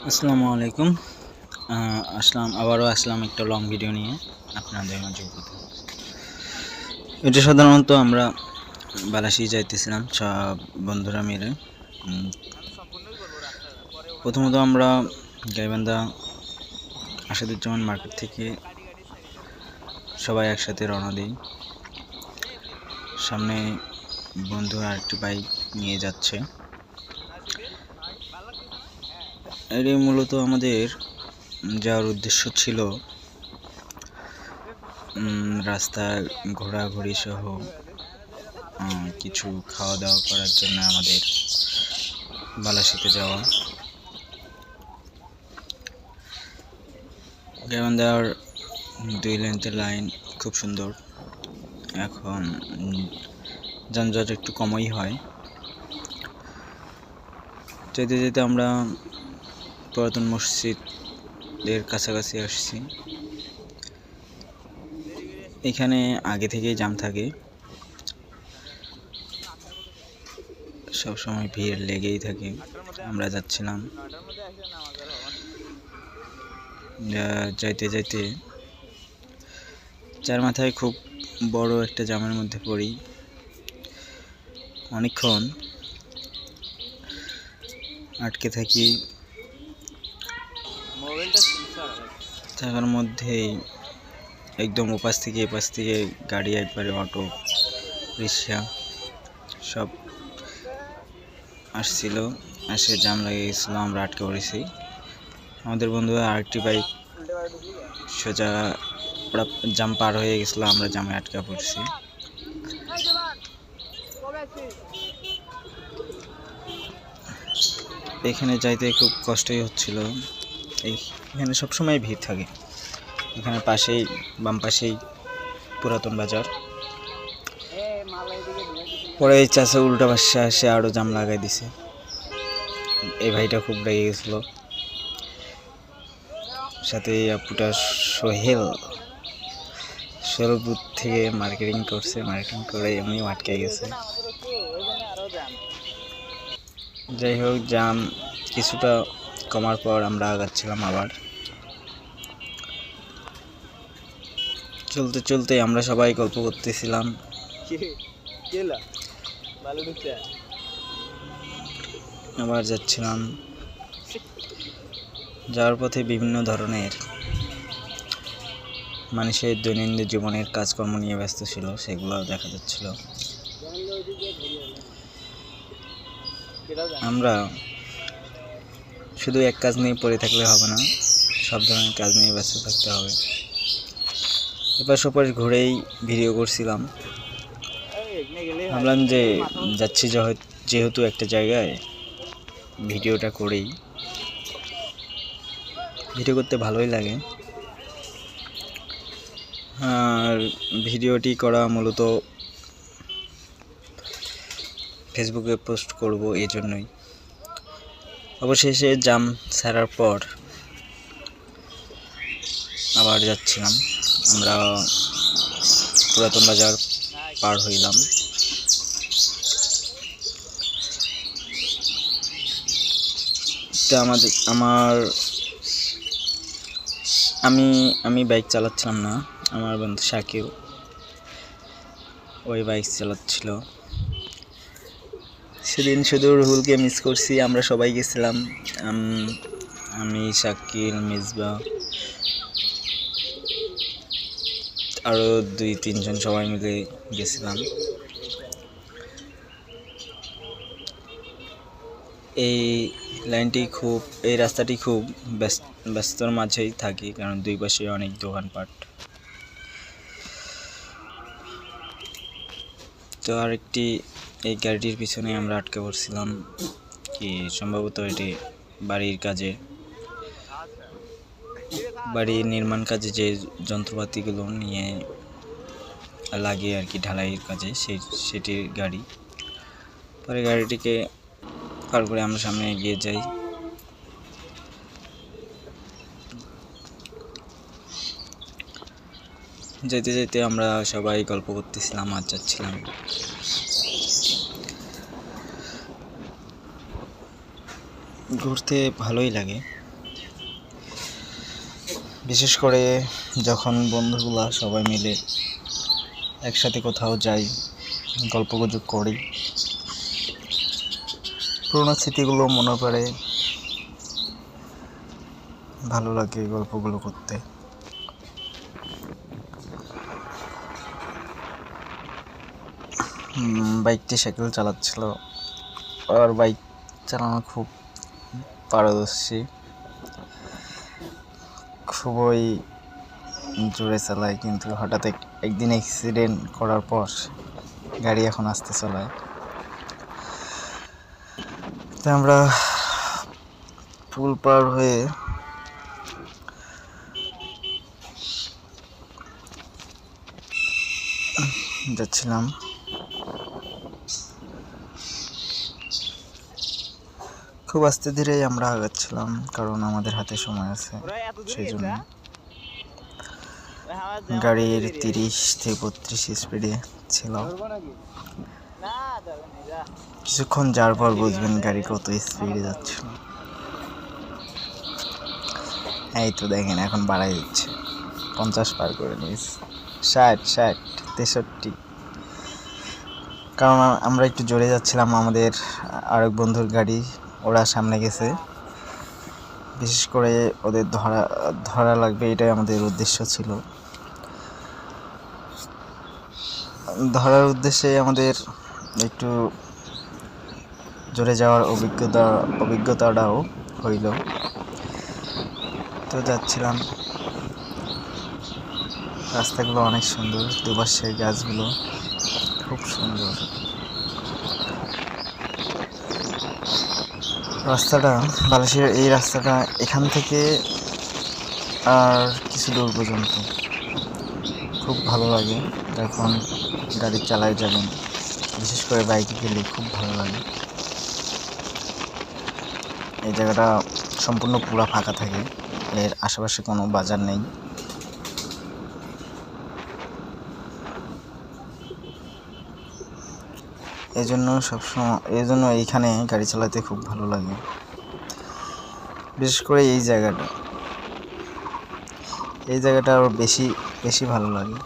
আসসালামু আলাইকুম। আবারও আসলাম একটা লং ভিডিও নিয়ে আপনাদের মাঝে উপস্থিত। এটা সাধারণত আমরা বালাসি যাইতেছিলাম সব বন্ধুরা মিলে। প্রথমত আমরা গাইবান্ধা আসাদুজ্জামান মার্কেট থেকে সবাই একসাথে রওনা দিই। সামনে বন্ধু আরেকটি বাইক নিয়ে যাচ্ছে। এরই মূলত আমাদের যাওয়ার উদ্দেশ্য ছিল রাস্তায় ঘোরাঘুরি সহ কিছু খাওয়া দাওয়া করার জন্য আমাদের বালাসিতে যাওয়া। গাইবান্ধার 2 লেনের লাইন খুব সুন্দর। এখন যানজট একটু কমই হয়। যেতে যেতে আমরা পুরাতন মসজিদের কাছাকাছি আসছি। এখানে আগে থেকেই জ্যাম থাকে, সব সময় ভিড় লেগেই থাকে। আমরা যাচ্ছিলাম, যাইতে যাইতে চার মাথায় খুব বড় একটা জ্যামের মধ্যে পড়ি। অনেকক্ষণ আটকে থাকি। থাকার মধ্যেই একদম ওপাশ থেকে এপাশ থেকে গাড়ি, একবারে অটো, রিক্সা সব আসছিল। এসে জ্যাম লেগে গেছিলো, আমরা আটকে পড়েছি। আমাদের বন্ধুরা আরেকটি বাইক সোজা ওরা জ্যাম পার হয়ে গেছিলো, আমরা জ্যামে আটকে পড়ছি। এখানে যাইতে খুব কষ্টই হচ্ছিল। এখানে সবসময় ভিড় থাকে। এখানে পাশেই, বাম পাশেই পুরাতন বাজার। পরে এই চাষে উল্টা পাশে আসে আরও জাম লাগাই দিছে। এই ভাইটা খুব রেগে গেছিলো। সাথে আপুটা সোহেলপুর থেকে মার্কেটিং করছে, মার্কেটিং করে এমনিও আটকে গেছে। যাই হোক, জাম কিছুটা কমার পর আমরা আগাচ্ছিলাম। আবার চলতে চলতে আমরা সবাই গল্প করতেছিলাম। আবার যাচ্ছিলাম। যাওয়ার পথে বিভিন্ন ধরনের মানুষের দৈনন্দিন জীবনের কাজকর্ম নিয়ে ব্যস্ত ছিল, সেগুলো দেখা যাচ্ছিল। আমরা শুধু এক কাজ নিয়ে পড়ে থাকলে হবে না, সব ধরনের কাজ নিয়ে ব্যস্ত থাকতে হবে। এপাশ ওপাশ ঘুরেই ভিডিও করছিলাম। ভাবলাম যে যাচ্ছি যেহেতু একটা জায়গায়, ভিডিওটা করেই। ভিডিও করতে ভালোই লাগে। আর ভিডিওটি করা মূলত ফেসবুকে পোস্ট করব, এই জন্যই। অবশেষে জাম ছাড়ার পর আবার যাচ্ছিলাম। আমরা পুরাতন বাজার পার হইলাম। আমি বাইক চালাচ্ছিলাম না, আমার বন্ধু শাকিল ওই বাইক চালাচ্ছিল। সেদিন শুধু রুহুলকে মিস করছি। আমরা সবাই গেছিলাম, আমি, শাকিল, মিসবা, আরও 2-3 জন সবাই মিলে গেছিলাম। এই রাস্তাটি খুব ব্যস্তর মাঝেই থাকি, কারণ দুই পাশে অনেক দোকানপাট। তো আরেকটি, এই গাড়িটির পিছনে আমরা আটকে পড়ছিলাম, কি সম্ভবত এটি বাড়ির নির্মাণ কাজে যে যন্ত্রপাতিগুলো নিয়ে লাগে আর কি, ঢালাইয়ের কাজে, সেটির গাড়ি। পরে গাড়িটিকে পার করে আমরা সামনে এগিয়ে যাই। যেতে যেতে আমরা সবাই গল্প করতেছিলাম আর যাচ্ছিলাম। ঘুরতে ভালোই লাগে। বিশেষ করে যখন বন্ধুগুলা সবাই মিলে একসাথে কোথাও যাই, গল্পগুজব করি, পুরোনো স্মৃতিগুলো মনে পড়ে, ভালো লাগে গল্পগুলো করতে। বাইকটি সাইকেল চালাচ্ছিল, আর বাইক চালানো খুব পারদর্শী, খুবই জোরে চালায়, কিন্তু হঠাৎ একদিন অ্যাক্সিডেন্ট করার পর গাড়ি এখন আস্তে চালায়। তো আমরা পুল পার হয়ে যাচ্ছিলাম। খুব আস্তে ধীরেই আমরা আগাচ্ছিলাম, কারণ আমাদের হাতে সময় আছে, সেই জন্য। গাড়ির 30 থেকে 32 স্পিডে ছিল। কিছুক্ষণ যাওয়ার পর বুঝবেন গাড়ি কত স্পিডে যাচ্ছে। এই তো দেখেন এখন বাড়াই দিচ্ছে, 50 পার করে নিয়েছে, 60, 63। কারণ আমরা একটু জোরে যাচ্ছিলাম, আমাদের আরেক বন্ধুর গাড়ি, ওরা সামনে গেছে। বিশেষ করে ওদের ধরা লাগবে, এটাই আমাদের উদ্দেশ্য ছিল। ধরার উদ্দেশ্যে আমাদের একটু জোরে যাওয়ার অভিজ্ঞতাটাও হইল। তো যাচ্ছিলাম, রাস্তাগুলো অনেক সুন্দর, দুপাশের গাছগুলো খুব সুন্দর। রাস্তাটা, বালাসির এই রাস্তাটা এখান থেকে আর কিছু দূর পর্যন্ত খুব ভালো লাগে যখন গাড়ি চালায় যাবেন, বিশেষ করে বাইকে গেলে খুব ভালো লাগে। এই জায়গাটা সম্পূর্ণ পুরা ফাঁকা থাকে, এর আশেপাশে কোনো বাজার নেই। এই জন্য এইখানে গাড়ি চালাতে খুব ভালো লাগে, বিশেষ করে এই জায়গাটা আরও বেশি ভালো লাগে।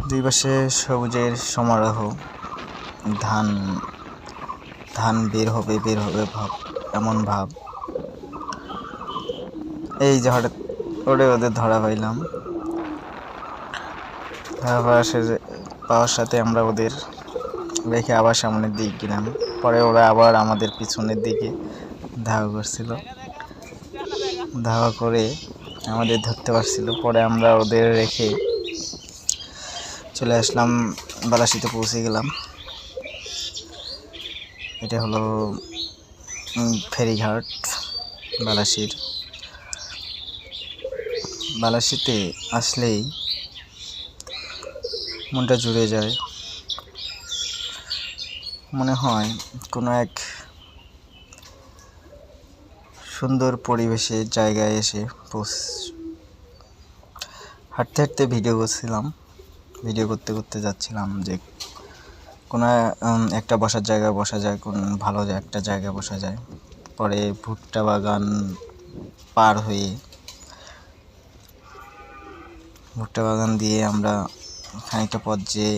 দুই পাশে সবুজের সমারোহ, ধান বের হবে এমন ভাব। এই যে হঠাৎ ওদের ধরা পাইলাম, পাওয়ার সাথে আমরা ওদের রেখে আবার সামনের দিকে গেলাম। পরে ওরা আবার আমাদের পিছনের দিকে ধাওয়া করে আমাদের ধরতে পারছিল। পরে আমরা ওদের রেখে চলে আসলাম, বালাসিতে পৌঁছে গেলাম। এটা হলো ফেরিঘাট বালাসিতে আসলেই মনটা জুড়ে যায়, মনে হয় কোনো এক সুন্দর পরিবেশের জায়গায় এসে হাঁটতে ভিডিও করতে যাচ্ছিলাম যে কোনো একটা বসার জায়গায় বসা যায়, কোন ভালো একটা জায়গায় বসা যায়। পরে ভুট্টা বাগান পার হয়ে ভুট্টা বাগান দিয়ে আমরা খানিকটা পথ যেয়ে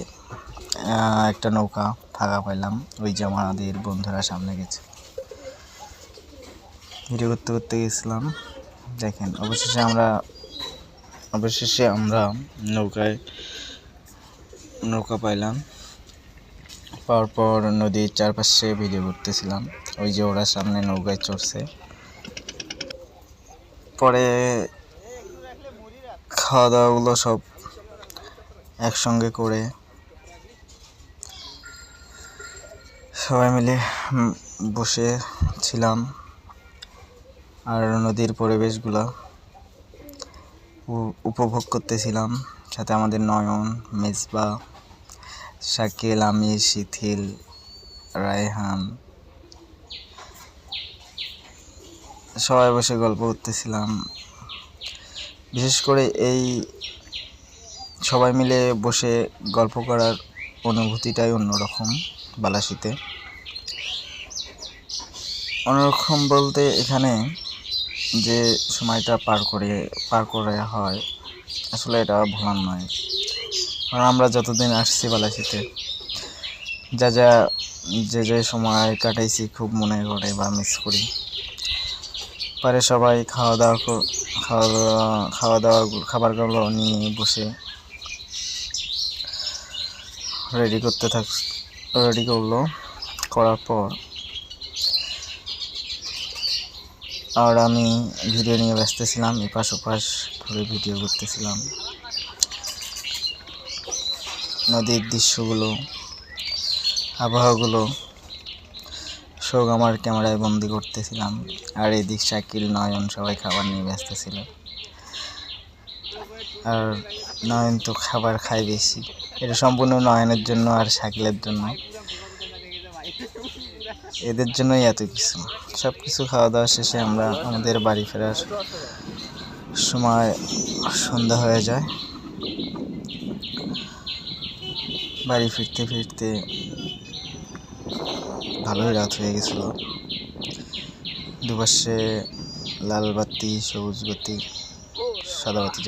একটা নৌকা ফাঁকা পাইলাম। ওই যে আমাদের বন্ধুরা সামনে গেছে, ভিডিও করতে গেছিলাম। দেখেন অবশেষে আমরা নৌকা পাইলাম। পাওয়ার পর নদীর চারপাশে ভিডিও করতেছিলাম। ওই যে ওরা সামনে নৌকায় চড়ছে। পরে খাওয়া দাওয়াগুলো সব একসঙ্গে করে সবাই মিলে বসে ছিলাম, আর নদীর পরিবেশগুলো উপভোগ করতেছিলাম। সাথে আমাদের নয়ন, মেজবা, শাকিল, আমি, শিথিল, রায়হান, সবাই বসে গল্প করতেছিলাম। বিশেষ করে এই সবাই মিলে বসে গল্প করার অনুভূতিটাই অন্যরকম। বালাসিতে অন্যরকম বলতে এখানে যে সময়টা পার করে হয়, আসলে এটা ভোলার নয়। কারণ আমরা যতদিন আসছি বালাসিতে, যা যা যে সময় কাটাইছি খুব মনে করে বা মিস করি। পরে সবাই খাবারগুলো নিয়ে বসে রেডি করলো। করার পর আর আমি ভিডিও নিয়ে ব্যস্ত ছিলাম, এপাশ ওপাশ ঘুরে ভিডিও করতেছিলাম। নদীর দৃশ্যগুলো, আবহাওয়াগুলো সব আমার ক্যামেরায় বন্দি করতেছিলাম। আর এদিক শাকিল, নয়ন সবাই খাবার নিয়ে ব্যস্ত ছিল। আর নয়ন তো খাবার খায় বেশি, এটা সম্পূর্ণ নয়নের জন্য আর শাকিলের জন্য, এদের জন্যই এত কিছু। সব কিছু খাওয়া দাওয়া শেষে আমরা আমাদের বাড়ি ফেরার সময় সন্ধ্যা হয়ে যায়। বাড়ি ফিরতে ফিরতে ভালোই রাত হয়ে গেছিল। দুপাশে লাল বাতি, সবুজ বাতি, সাদা বাতি